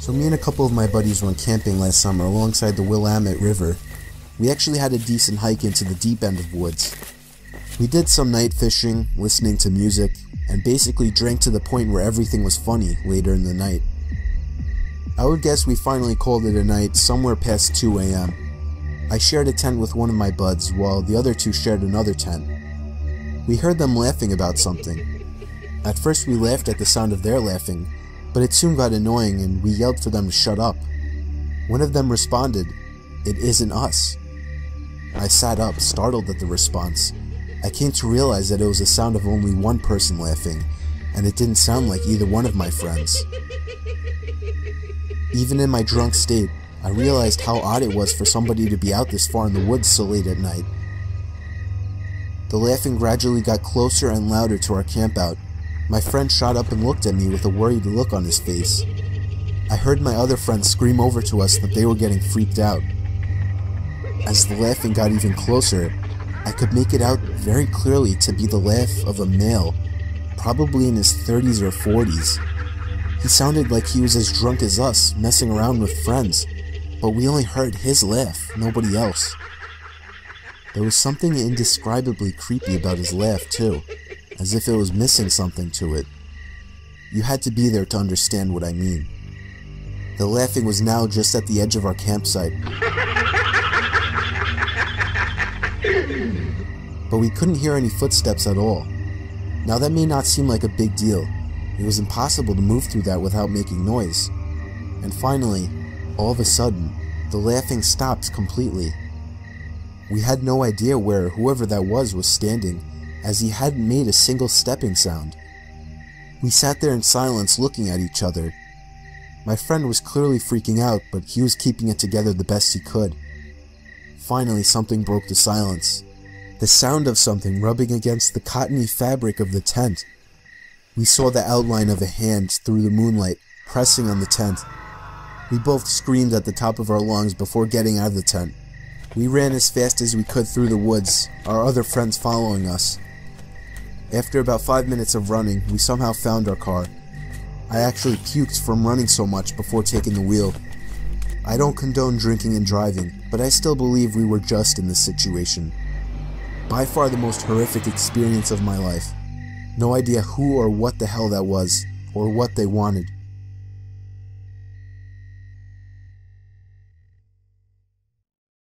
So me and a couple of my buddies went camping last summer alongside the Willamette River. We actually had a decent hike into the deep end of woods. We did some night fishing, listening to music, and basically drank to the point where everything was funny later in the night. I would guess we finally called it a night somewhere past 2 a.m. I shared a tent with one of my buds while the other two shared another tent. We heard them laughing about something. At first we laughed at the sound of their laughing, but it soon got annoying and we yelled for them to shut up. One of them responded, "It isn't us." I sat up, startled at the response. I came to realize that it was the sound of only one person laughing, and it didn't sound like either one of my friends. Even in my drunk state, I realized how odd it was for somebody to be out this far in the woods so late at night. The laughing gradually got closer and louder to our campout. My friend shot up and looked at me with a worried look on his face. I heard my other friends scream over to us that they were getting freaked out. As the laughing got even closer, I could make it out very clearly to be the laugh of a male, probably in his 30s or 40s. He sounded like he was as drunk as us, messing around with friends, but we only heard his laugh, nobody else. There was something indescribably creepy about his laugh too, as if it was missing something to it. You had to be there to understand what I mean. The laughing was now just at the edge of our campsite, but we couldn't hear any footsteps at all. Now that may not seem like a big deal. It was impossible to move through that without making noise. And finally, all of a sudden, the laughing stopped completely. We had no idea where whoever that was standing, as he hadn't made a single stepping sound. We sat there in silence looking at each other. My friend was clearly freaking out, but he was keeping it together the best he could. Finally, something broke the silence. The sound of something rubbing against the cottony fabric of the tent. We saw the outline of a hand through the moonlight, pressing on the tent. We both screamed at the top of our lungs before getting out of the tent. We ran as fast as we could through the woods, our other friends following us. After about 5 minutes of running, we somehow found our car. I actually puked from running so much before taking the wheel. I don't condone drinking and driving, but I still believe we were just in this situation. By far the most horrific experience of my life. No idea who or what the hell that was, or what they wanted.